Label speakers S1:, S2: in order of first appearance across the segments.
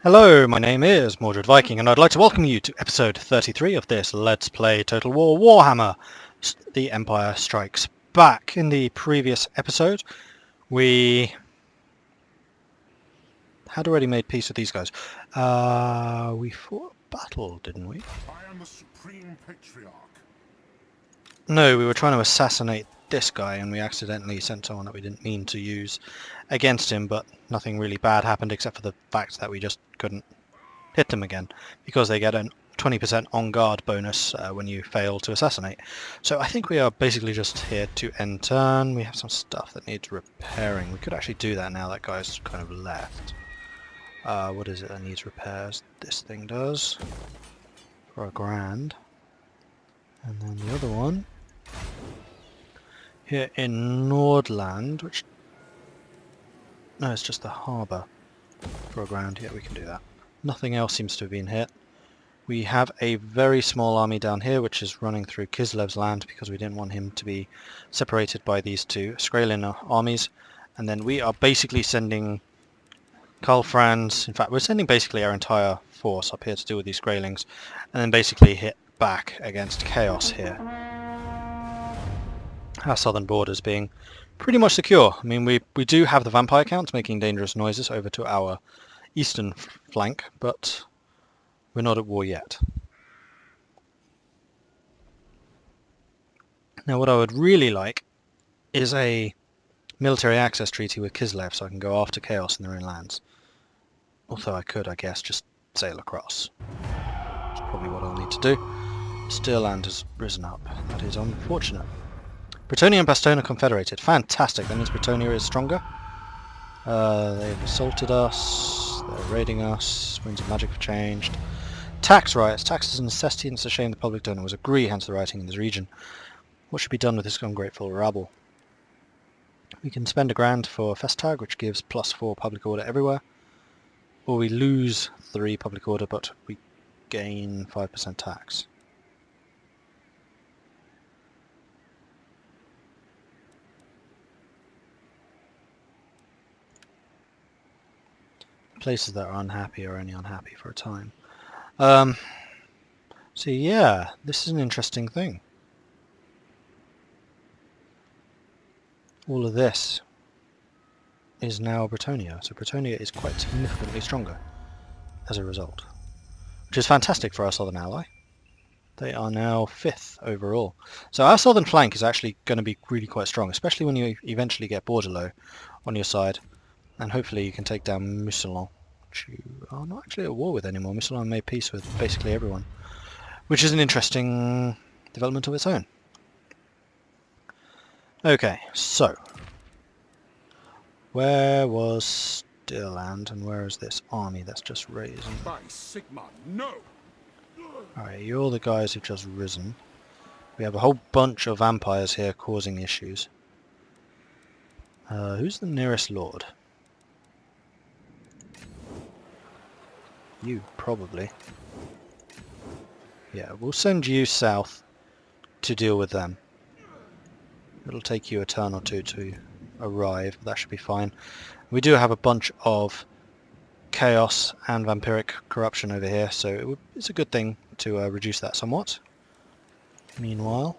S1: Hello, my name is Mordred Viking, and I'd like to welcome you to episode 33 of this Let's Play Total War Warhammer, The Empire Strikes Back. In the previous episode, we had already made peace with these guys. We fought a battle, didn't we?
S2: I am the Supreme Patriarch.
S1: No, we were trying to assassinate this guy, and we accidentally sent someone that we didn't mean to use against him, but nothing really bad happened except for the fact that we just couldn't hit them again, because they get a 20% on guard bonus when you fail to assassinate. So I think we are basically just here to end turn. We have some stuff that needs repairing. We could actually do that now that guy's kind of left. What is it that needs repairs? This thing does. For $1,000. And then the other one here in Nordland, which... No, it's just the harbour. For $1,000, yeah, we can do that. Nothing else seems to have been hit. We have a very small army down here which is running through Kislev's land because we didn't want him to be separated by these two Skrailen armies. And then we are basically sending Karl Franz, in fact we're sending basically our entire force up here to deal with these Skraelings, and then basically hit back against Chaos here. Our southern borders being pretty much secure. I mean, we do have the vampire counts making dangerous noises over to our eastern flank, but we're not at war yet. Now what I would really like is a military access treaty with Kislev so I can go after Chaos in their own lands. Although I could, I guess, just sail across. That's probably what I'll need to do. Stirland has risen up. That is unfortunate. Bretonnia and Bastogne are confederated. Fantastic. That means Bretonnia is stronger. They've assaulted us. They're raiding us. Winds of Magic have changed. Tax riots. Tax is a necessity and it's a shame the public don't always agree, hence the rioting in this region. What should be done with this ungrateful rabble? We can spend $1,000 for Festag, which gives +4 public order everywhere. Or we lose 3 public order, but we gain 5% tax. Places that are unhappy are only unhappy for a time. So yeah, this is an interesting thing. All of this is now Bretonnia, so Bretonnia is quite significantly stronger as a result, which is fantastic for our southern ally. They are now 5th overall. So our southern flank is actually going to be really quite strong, especially when you eventually get Bordelot on your side. And hopefully you can take down Mousillon, which you are not actually at war with anymore. Mousillon made peace with basically everyone, which is an interesting development of its own. Okay, so where was Stirland and where is this army that's just risen?
S2: By Sigmar, no!
S1: Alright, you're the guys who've just risen. We have a whole bunch of vampires here causing issues. Who's the nearest lord? You, probably. Yeah, we'll send you south to deal with them. It'll take you a turn or two to arrive, but that should be fine. We do have a bunch of chaos and vampiric corruption over here, so it's a good thing to reduce that somewhat. Meanwhile,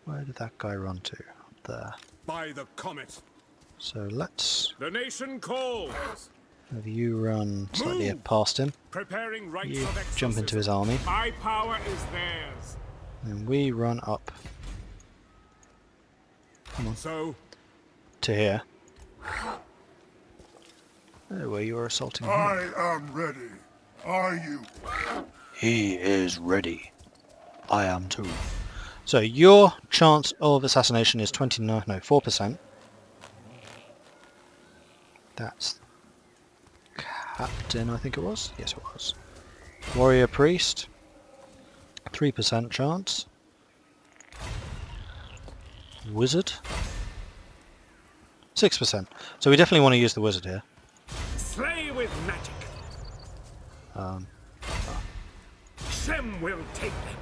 S1: where did that guy run to? Up there.
S2: By the comet!
S1: So let's
S2: The nation calls!
S1: have you run slightly past him.
S2: Preparing rites
S1: You
S2: of exorcism.
S1: jump into his army,
S2: My power is theirs.
S1: and we run up. Come on.
S2: So,
S1: To here. Where you were assaulting him.
S2: I am ready. Are you?
S1: He is ready. I am too. So your chance of assassination is 4%. That's Captain, I think it was. Yes, it was. Warrior Priest, 3% chance. Wizard, 6%. So we definitely want to use the wizard here.
S2: Slay with magic. Shem will take them.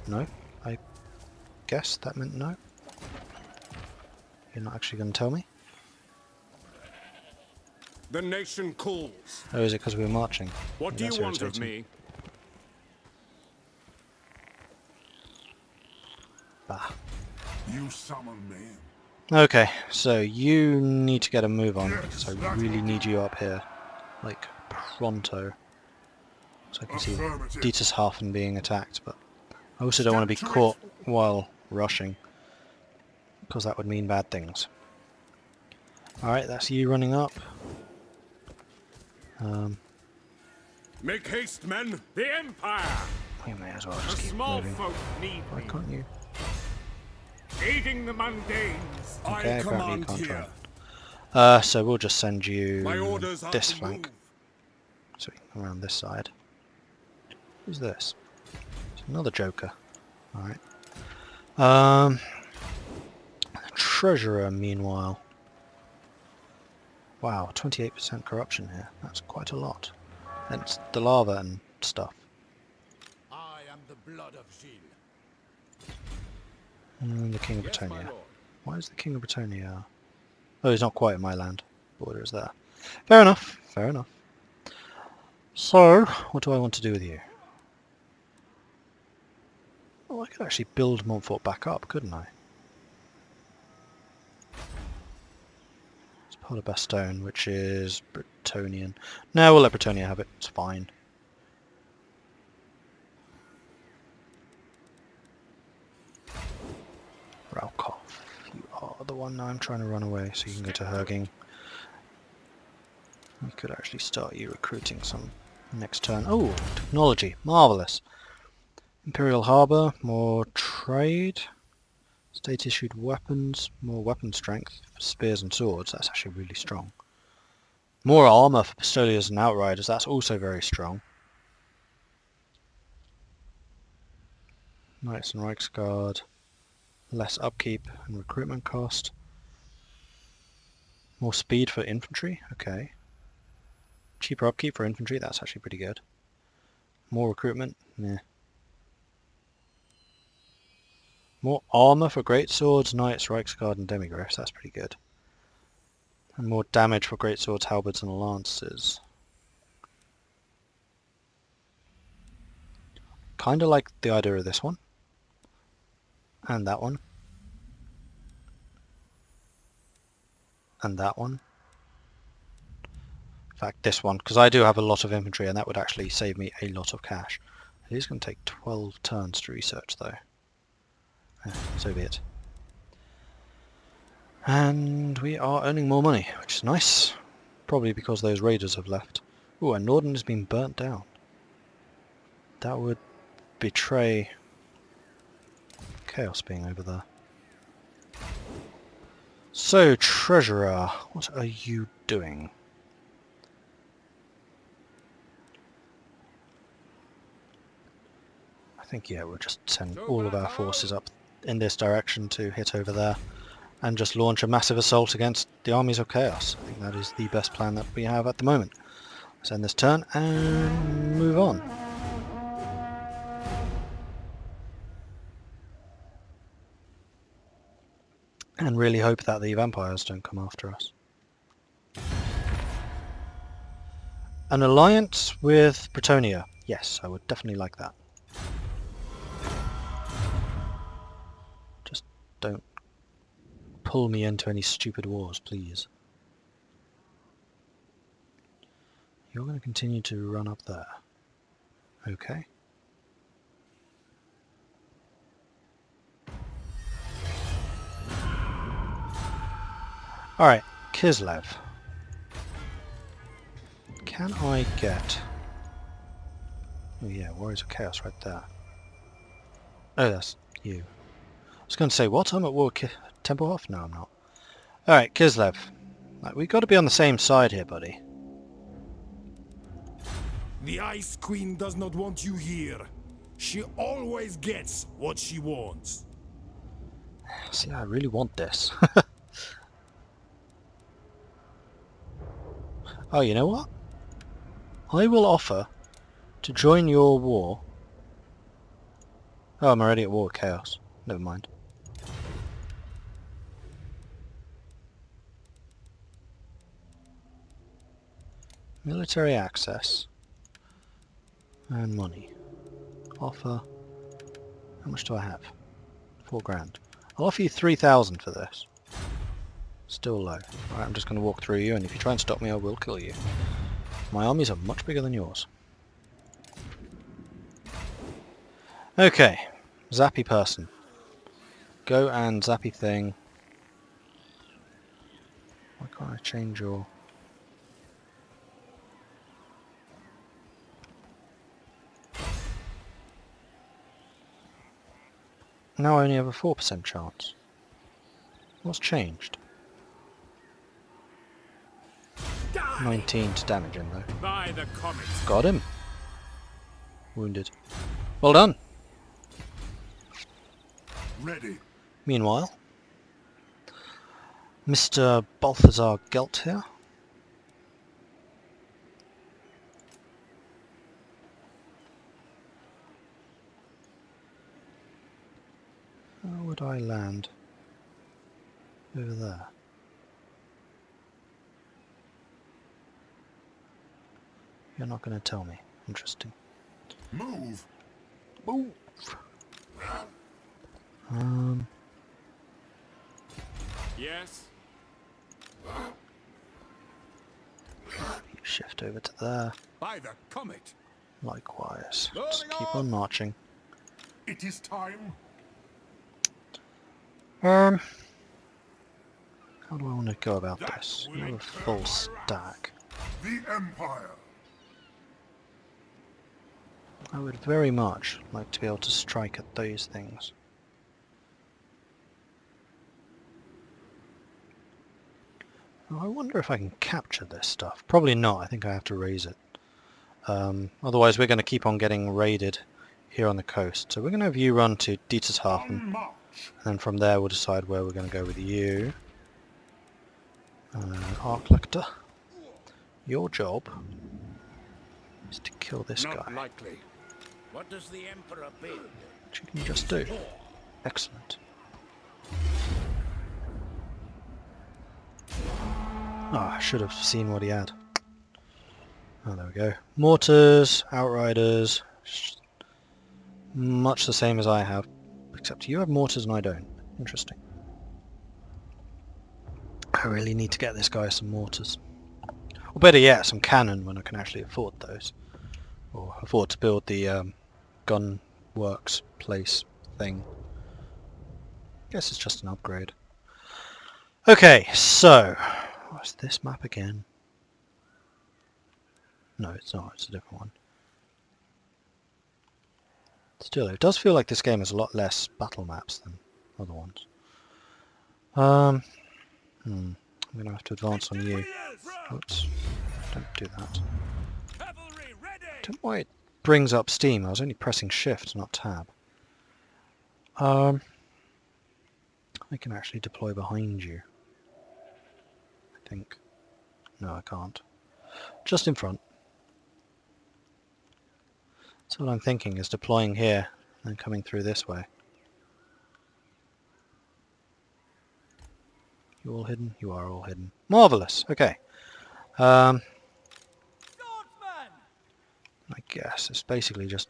S1: No, I guess that meant no. You're not actually going to tell me?
S2: The nation calls.
S1: Oh, is it because we were marching?
S2: What do you
S1: That's
S2: want of
S1: irritating.
S2: me?
S1: Bah.
S2: You summon me.
S1: Okay, so you need to get a move on because I really need you up here, like pronto, so I can see
S2: Affirmative.
S1: Dietershafen being attacked. But I also don't want to be caught while rushing, because that would mean bad things. Alright, that's you running up.
S2: Make haste, men. The Empire.
S1: We may as well
S2: The
S1: just keep
S2: small
S1: moving.
S2: folk need
S1: Why
S2: me.
S1: can't you?
S2: Aiding the mundanes.
S1: Okay,
S2: I
S1: apparently you
S2: command
S1: can't
S2: here.
S1: try. So we'll just send you
S2: My orders are
S1: this
S2: to
S1: flank.
S2: move.
S1: So we can around this side. Who's this? It's another Joker. Alright. Treasurer, meanwhile. Wow, 28% corruption here. That's quite a lot. And it's the lava and stuff.
S2: I am the blood of Gilles.
S1: And the King of
S2: Yes, my
S1: Britannia.
S2: lord.
S1: Why is the King of Britannia? Oh, he's not quite in my land. Border is there. Fair enough. Fair enough. So, what do I want to do with you? Well, I could actually build Montfort back up, couldn't I? It's part of Bastogne, which is Bretonian. No, we'll let Bretonia have it. It's fine. Ralkov, you are the one I'm trying to run away, so you can go to Herging. We could actually start you recruiting some next turn. Oh, technology, marvellous. Imperial Harbour, more trade. State-issued weapons, more weapon strength for spears and swords. That's actually really strong. More armour for Pistoliers and Outriders. That's also very strong. Knights and Reichsguard. Less upkeep and recruitment cost. More speed for infantry. Okay. Cheaper upkeep for infantry. That's actually pretty good. More recruitment. Nah. More armour for greatswords, knights, Reichsguard and demigriffs. That's pretty good. And more damage for greatswords, halberds and lances. Kinda like the idea of this one. And that one. And that one. In fact, this one, because I do have a lot of infantry and that would actually save me a lot of cash. It is going to take 12 turns to research though. So be it. And we are earning more money, which is nice. Probably because those raiders have left. Ooh, and Norden has been burnt down. That would betray chaos being over there. So, Treasurer, what are you doing? I think, yeah, we'll just send all of our forces up in this direction to hit over there and just launch a massive assault against the armies of chaos. I think that is the best plan that we have at the moment. Let's end this turn and move on. And really hope that the vampires don't come after us. An alliance with Bretonia. Yes, I would definitely like that. Just don't pull me into any stupid wars, please. You're going to continue to run up there. Okay. Alright, Kislev. Can I get... Oh yeah, Warriors of Chaos right there. Oh, that's you. I was going to say, what? I'm at war Tempelhof? No, I'm not. Alright, Kislev. Like, we've got to be on the same side here, buddy.
S3: The Ice Queen does not want you here. She always gets what she wants.
S1: See, I really want this. Oh, you know what? I will offer to join your war. Oh, I'm already at war with Chaos. Never mind. Military access. And money. Offer. How much do I have? 4 grand. I'll offer you 3,000 for this. Still low. Alright, I'm just going to walk through you, and if you try and stop me, I will kill you. My armies are much bigger than yours. Okay. Zappy person. Go and zappy thing. Why can't I change your... Now I only have a 4% chance. What's changed? 19 to damage him though.
S2: By the comet.
S1: Got him. Wounded. Well done.
S3: Ready.
S1: Meanwhile, Mr. Balthazar Gelt here. Where would I land? Over there. You're not going to tell me. Interesting.
S3: Move.
S1: Move.
S2: Yes.
S1: You shift over to there.
S3: By the comet.
S1: Likewise. Just keep on marching.
S3: It is time.
S1: How do I want to go about this? I have a full stack.
S3: The Empire.
S1: I would very much like to be able to strike at those things. I wonder if I can capture this stuff. Probably not. I think I have to raise it. Otherwise we're going to keep on getting raided here on the coast. So we're going to have you run to Dietershafen. And then from there we'll decide where we're going to go with you. Arclector. Your job is to kill this guy.
S2: Not likely. What does the Emperor bid?
S1: Which you can just do. Excellent. Oh, I should have seen what he had. Oh, there we go. Mortars, Outriders, much the same as I have, except you have mortars and I don't. Interesting. I really need to get this guy some mortars. Or better yet, some cannon when I can actually afford those. Or afford to build the gun works place thing. Guess it's just an upgrade. Okay, so what's this map again? No, it's not. It's a different one. Still, it does feel like this game has a lot less battle maps than other ones. I'm going to have to advance on you. Oops. Don't do that. I don't know why it brings up Steam. I was only pressing Shift, not Tab. I can actually deploy behind you. I think. No, I can't. Just in front. So what I'm thinking is deploying here and coming through this way. You all hidden? You are all hidden. Marvellous! Okay. I guess it's basically just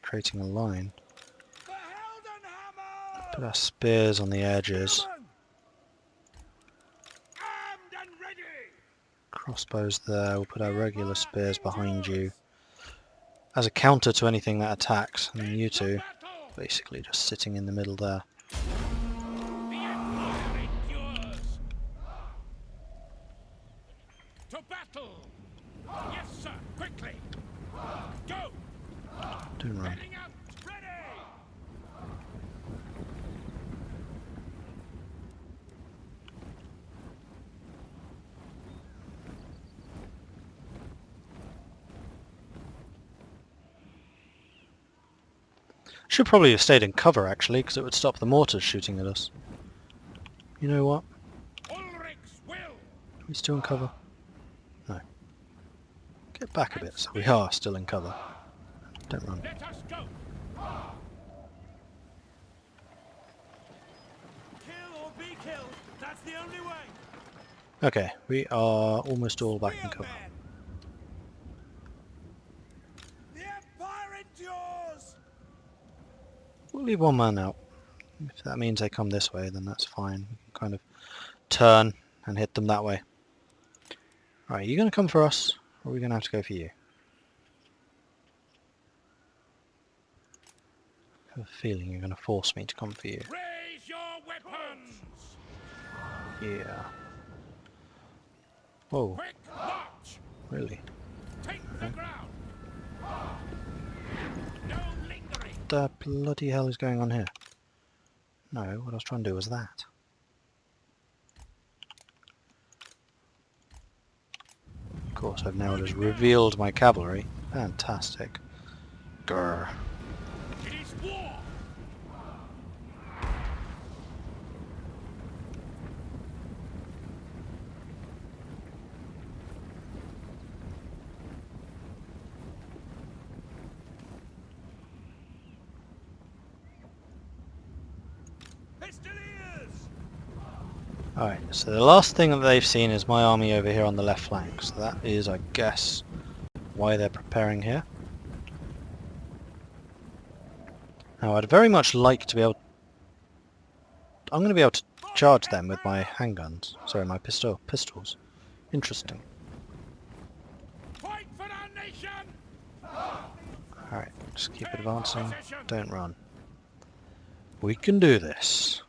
S1: creating a line. Put our spears on the edges. Crossbows there. We'll put our regular spears behind you as a counter to anything that attacks, and then you two basically just sitting in the middle there.
S2: To battle! Yes, sir. Quickly. Go.
S1: Don't run.
S2: Heading out. Ready.
S1: Should probably have stayed in cover actually, because it would stop the mortars shooting at us. You know what?
S2: Ulrich's will.
S1: Are we still in cover? No. Get back a bit so we are still in cover. Don't run.
S2: Let us go. Kill or be killed. That's the only way.
S1: Okay, we are almost all back in cover. We'll leave one man out. If that means they come this way, then that's fine. We can kind of turn and hit them that way. Alright, are you going to come for us, or are we going to have to go for you? I have a feeling you're going to force me to come for you.
S2: Raise your weapons!
S1: Yeah. Whoa,
S2: Quick march!
S1: really?
S2: Take the ground! No lingering!
S1: What the bloody hell is going on here? No, what I was trying to do was that. Of course, I've now just revealed my cavalry. Fantastic. Grr.
S2: It is war!
S1: Alright, so the last thing that they've seen is my army over here on the left flank. So that is, I guess, why they're preparing here. Now, I'd very much like to be able... I'm going to be able to charge them with my handguns. Sorry, my pistols. Interesting.
S2: Fight for our nation!
S1: Alright, just keep advancing. Don't run. We can do this.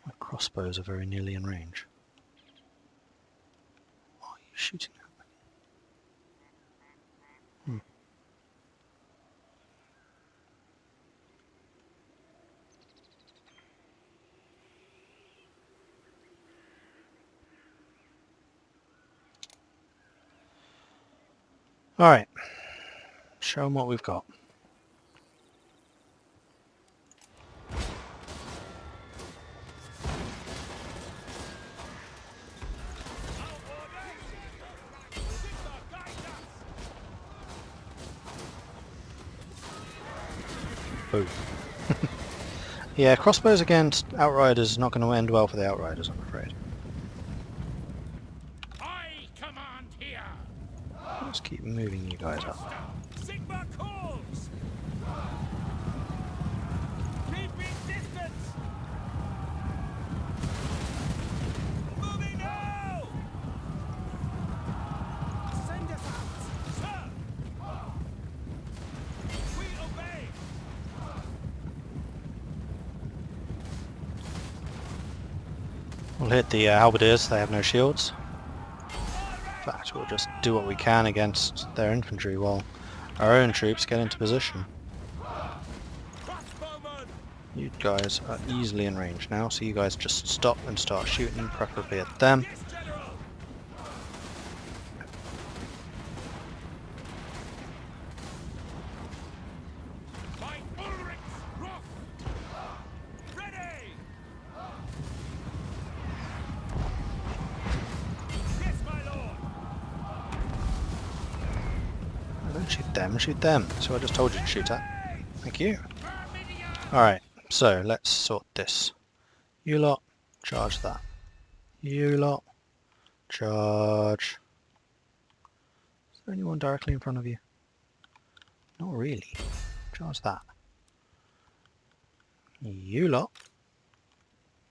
S1: My crossbows are very nearly in range. What are you shooting at? Alright, show them what we've got. Boom. Yeah, crossbows against outriders is not going to end well for the outriders, I'm afraid.
S2: I command here!
S1: Let's keep moving you guys up.
S2: Sigmar calls! Keeping distance! Moving now! Send us out! Sir! We obey!
S1: We'll hit the halberdiers, they have no shields. In fact, we'll just do what we can against their infantry while our own troops get into position.
S2: Crossbowmen!
S1: You guys are easily in range now, so you guys just stop and start shooting, preferably at them.
S2: Yes, General! By Ulrich's wrath! Ready! Yes, my lord!
S1: Don't shoot them, shoot them. That's what I just told you to shoot at. Thank you. Alright, so let's sort this. You lot, charge that. You lot, charge. Is there anyone directly in front of you? Not really. Charge that. You lot,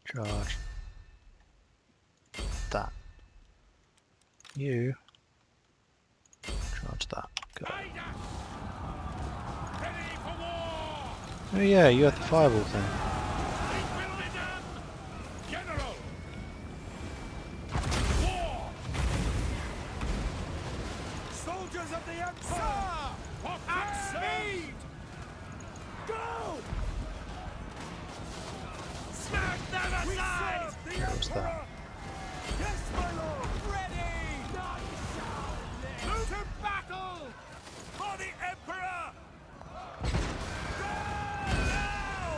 S1: charge that. You, charge that. Go.
S2: Ready for war!
S1: Oh yeah, you had the fireball thing.
S2: We will be done! General! War! Soldiers of the Empire! At speed! Go! Smack them aside!
S1: What's that?
S2: Yes, my lord! Ready! Move to battle! For the Emperor! Go now!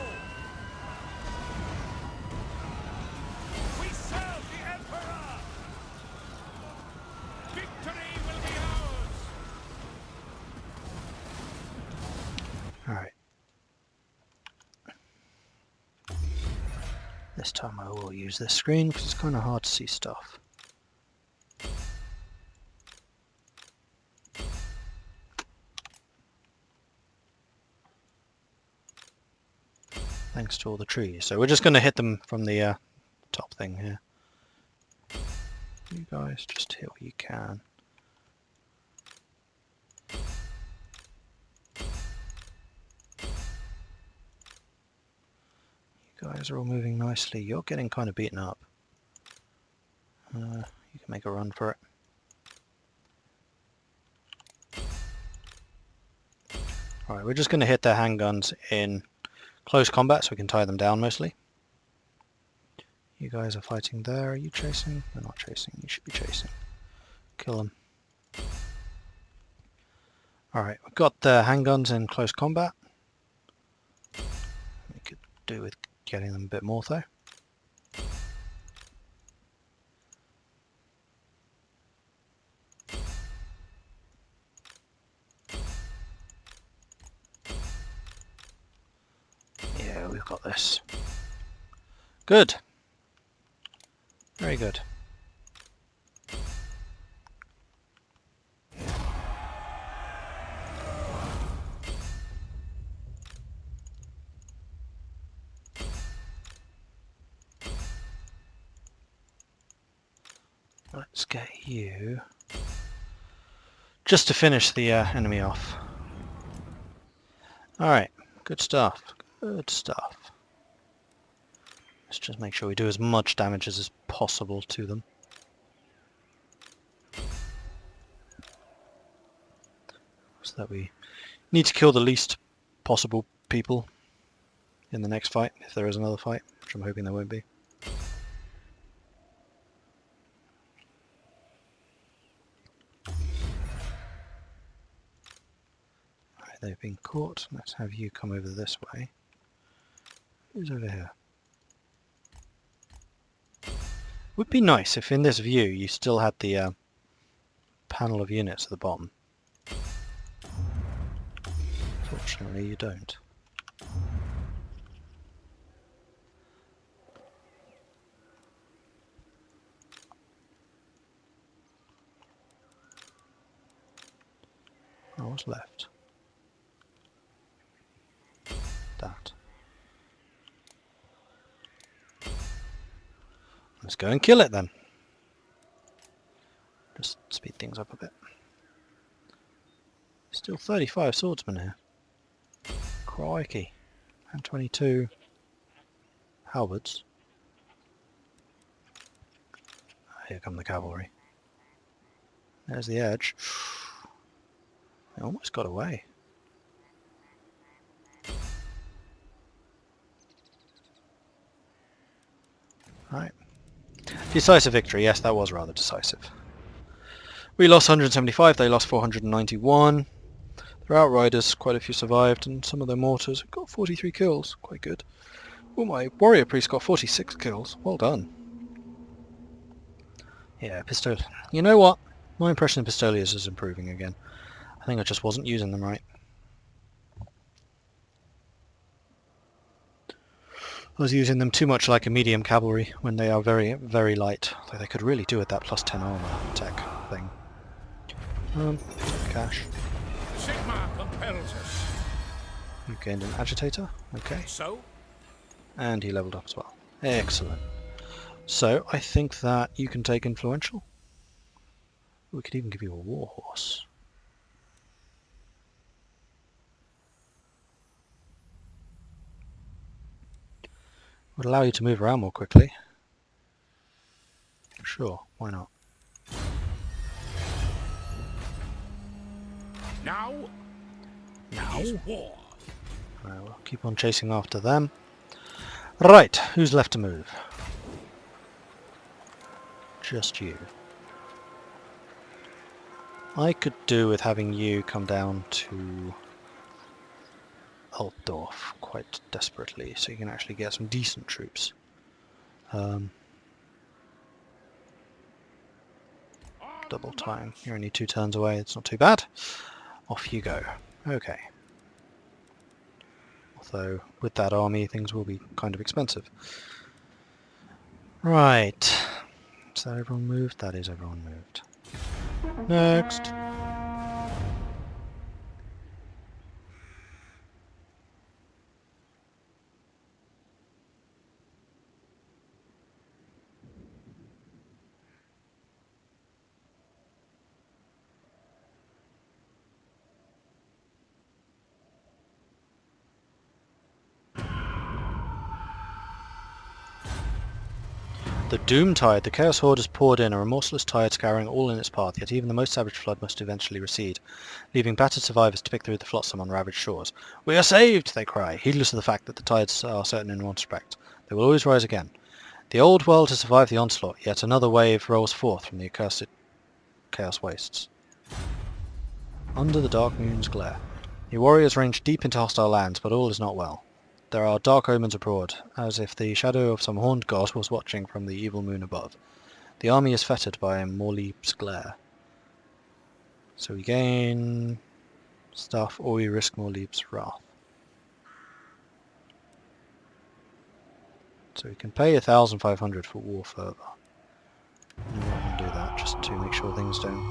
S2: We serve the Emperor! Victory will be ours!
S1: Alright. This time I will use this screen because it's kind of hard to see stuff. Thanks to all the trees. So we're just going to hit them from the top thing here. You guys just hit what you can. You guys are all moving nicely. You're getting kind of beaten up. You can make a run for it. Alright, we're just going to hit their handguns in close combat so we can tie them down mostly. You guys are fighting there. Are you chasing? You're not chasing. You should be chasing. Kill them. Alright, we've got the handguns in close combat. We could do with getting them a bit more though. Yeah, we've got this. Good. Very good. Let's get you just to finish the enemy off. Alright, good stuff. Good stuff. Let's just make sure we do as much damage as possible to them. So that we need to kill the least possible people in the next fight, if there is another fight, which I'm hoping there won't be. Alright, they've been caught. Let's have you come over this way. Who's over here? Would be nice if in this view you still had the panel of units at the bottom. Fortunately you don't. Oh, what's left? That. Let's go and kill it then. Just speed things up a bit. Still 35 swordsmen here. Crikey. And 22 halberds. Here come the cavalry. There's the edge. They almost got away. Right. Decisive victory. Yes, that was rather decisive. We lost 175, they lost 491. Their outriders, quite a few survived, and some of their mortars got 43 kills. Quite good. Oh, my warrior priest got 46 kills. Well done. Yeah, pistol. You know what? My impression of pistoliers is improving again. I think I just wasn't using them right. I was using them too much like a medium cavalry when they are very, very light. Like they could really do with that plus 10 armor tech thing. Cash.
S2: Sigmar compels us.
S1: You gained an agitator. Okay.
S2: So?
S1: And he leveled up as well. Excellent. So I think that you can take influential. We could even give you a warhorse. Would allow you to move around more quickly. Sure, why not?
S2: Now is war.
S1: Right, we'll keep on chasing after them. Right, who's left to move? Just you. I could do with having you come down to Altdorf quite desperately, so you can actually get some decent troops. Double time. You're only 2 turns away, it's not too bad. Off you go. Okay. Although, with that army, things will be kind of expensive. Right. Is that everyone moved? That is everyone moved. Next. The Doom Tide. The Chaos Horde has poured in, a remorseless tide scouring all in its path, yet even the most savage flood must eventually recede, leaving battered survivors to pick through the flotsam on ravaged shores. "We are saved!" they cry, heedless of the fact that the tides are certain in one respect. They will always rise again. The old world has survived the onslaught, yet another wave rolls forth from the accursed chaos wastes. Under the dark moon's glare. The warriors range deep into hostile lands, but all is not well. There are dark omens abroad, as if the shadow of some horned god was watching from the evil moon above. The army is fettered by Morleap's glare. So we gain stuff, or we risk Morleap's wrath. So we can pay 1,500 for war fervor. I'm not going to do that, just to make sure things don't...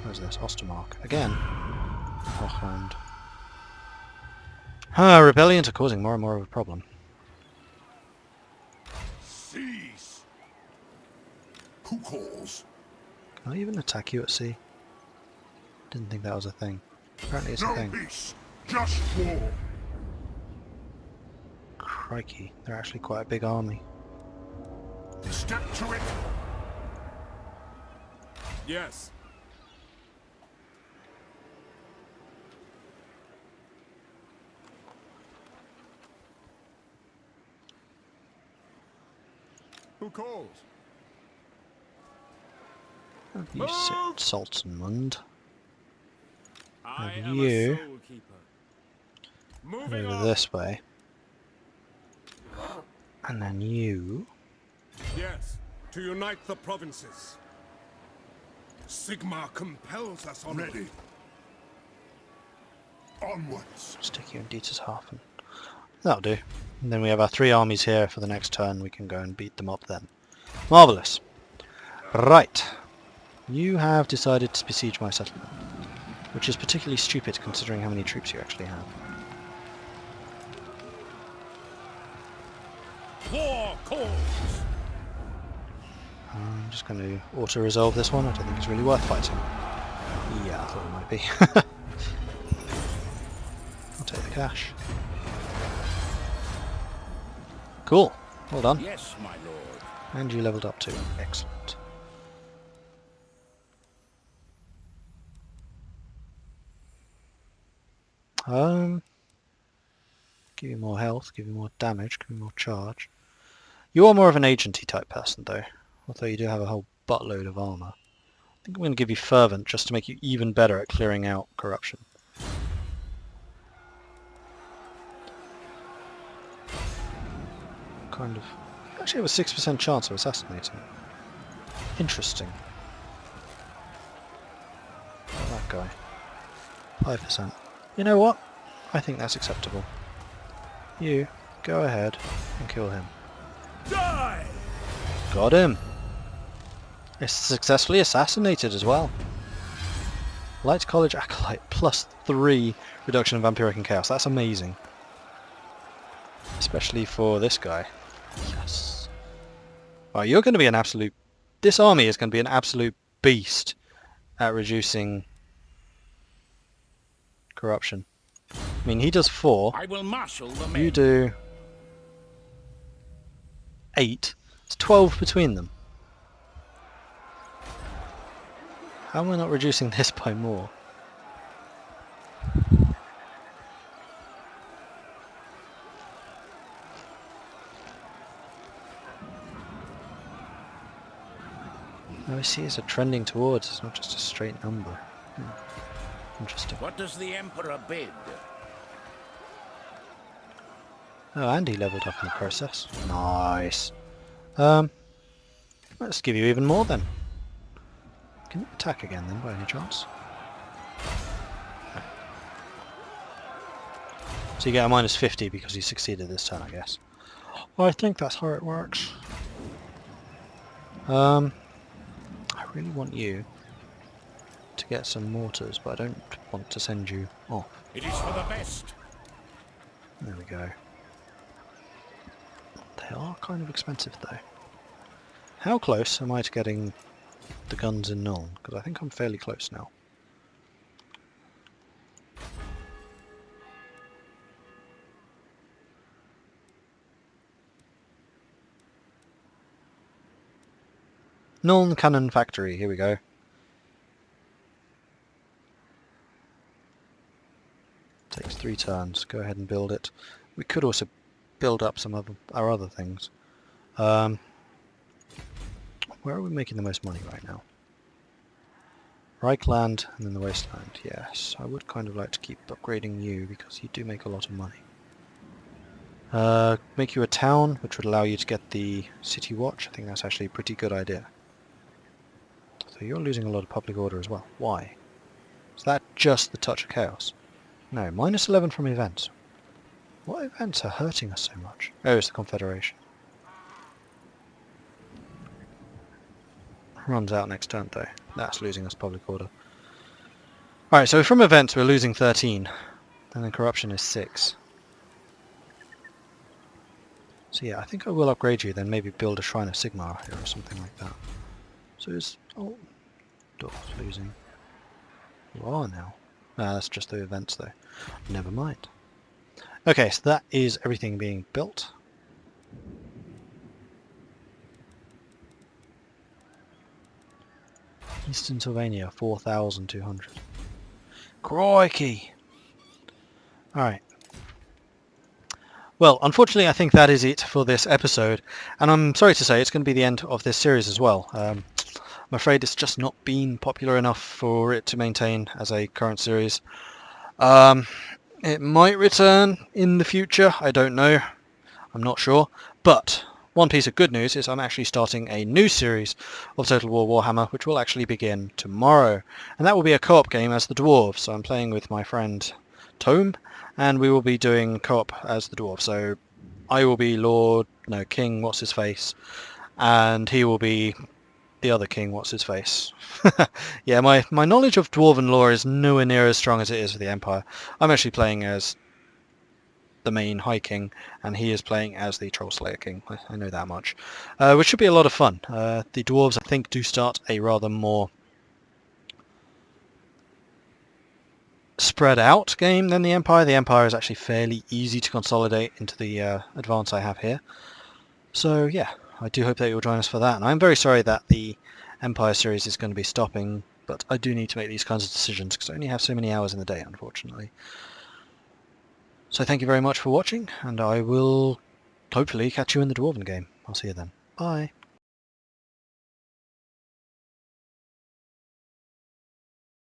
S1: Where's this? Ostermark. Again. Hochland. Rebellions are causing more and more of a problem.
S3: Cease! Who calls?
S1: Can I even attack you at sea? Didn't think that was a thing. Apparently it's a thing.
S3: Peace, just war.
S1: Crikey, they're actually quite a big army.
S3: Step to it.
S2: Yes. Who calls?
S1: You sit Salzenmund.
S2: I
S1: And
S2: am
S1: you-
S2: a soul keeper.
S1: Head
S2: Moving
S1: over
S2: on.
S1: this way. And then you...
S2: Yes, to unite the provinces.
S3: Sigmar compels us on ready. Onwards.
S1: stick you in Dietershafen. That'll do. And then we have our 3 armies here for the next turn. We can go and beat them up then. Marvellous. Right. You have decided to besiege my settlement, which is particularly stupid considering how many troops you actually have.
S2: War calls.
S1: I'm just going to auto-resolve this one. I don't think it's really worth fighting. Yeah, I thought it might be. I'll take the cash. Cool. Well done.
S2: Yes, my lord.
S1: And you leveled up too. Excellent. Give you more health, give you more damage, give you more charge. You are more of an agency type person though, although you do have a whole buttload of armour. I think I'm going to give you Fervent just to make you even better at clearing out corruption. Kind of... Actually have a 6% chance of assassinating it. Interesting. That guy. 5%. You know what? I think that's acceptable. You, go ahead and kill him.
S2: Die!
S1: Got him! It's successfully assassinated as well. Light College Acolyte plus 3 reduction in Vampiric and Chaos. That's amazing. Especially for this guy. Yes. Oh, you're going to be an absolute... This army is going to be an absolute beast at reducing corruption. I mean, he does 4.
S2: I will marshal the men.
S1: You do 8. It's 12 between them. How am I not reducing this by more? No, I see it's a trending towards, it's not just a straight number. Interesting.
S2: What does the Emperor bid?
S1: Oh, and he leveled up in the process. Nice. Let's give you even more then. Can you attack again then, by any chance? No. So you get a minus 50 because you succeeded this turn, I guess. Well, I think that's how it works. I really want you to get some mortars, but I don't want to send you off.
S2: It is for the best.
S1: There we go. They are kind of expensive though. How close am I to getting the guns in Nuln? Because I think I'm fairly close now. Nuln Cannon Factory, here we go. Takes 3 turns. Go ahead and build it. We could also build up some of our other things. Where are we making the most money right now? Reichland and then the Wasteland. Yes, I would kind of like to keep upgrading you because you do make a lot of money. Make you a town, which would allow you to get the City Watch. I think that's actually a pretty good idea. So you're losing a lot of public order as well. Why? Is that just the Touch of Chaos? No, minus 11 from events. What events are hurting us so much? Oh, it's the Confederation. Runs out next turn though. That's losing us public order. Alright, so from events we're losing 13. And then corruption is 6. So yeah, I think I will upgrade you, then maybe build a Shrine of Sigmar here or something like that. So is... oh, Dwarfs losing. You are now. Ah, that's just the events though. Never mind. Okay, so that is everything being built. Eastern Sylvania, 4,200. Crikey! Alright. Well, unfortunately I think that is it for this episode, and I'm sorry to say it's going to be the end of this series as well. I'm afraid it's just not been popular enough for it to maintain as a current series. It might return in the future, I don't know. I'm not sure. But one piece of good news is I'm actually starting a new series of Total War Warhammer, which will actually begin tomorrow. And that will be a co-op game as the Dwarves. So I'm playing with my friend Tome, and we will be doing co-op as the Dwarves. So I will be King, what's-his-face, and he will be the other king, what's-his-face. Yeah, my knowledge of Dwarven lore is nowhere near as strong as it is for the Empire. I'm actually playing as the main High King, and he is playing as the Troll Slayer King. I know that much. Which should be a lot of fun. The Dwarves, I think, do start a rather more spread out game than the Empire. The Empire is actually fairly easy to consolidate into the advance I have here. So yeah, I do hope that you'll join us for that. And I'm very sorry that the Empire series is going to be stopping, but I do need to make these kinds of decisions because I only have so many hours in the day, unfortunately. So thank you very much for watching, and I will hopefully catch you in the Dwarven game. I'll see you then. Bye.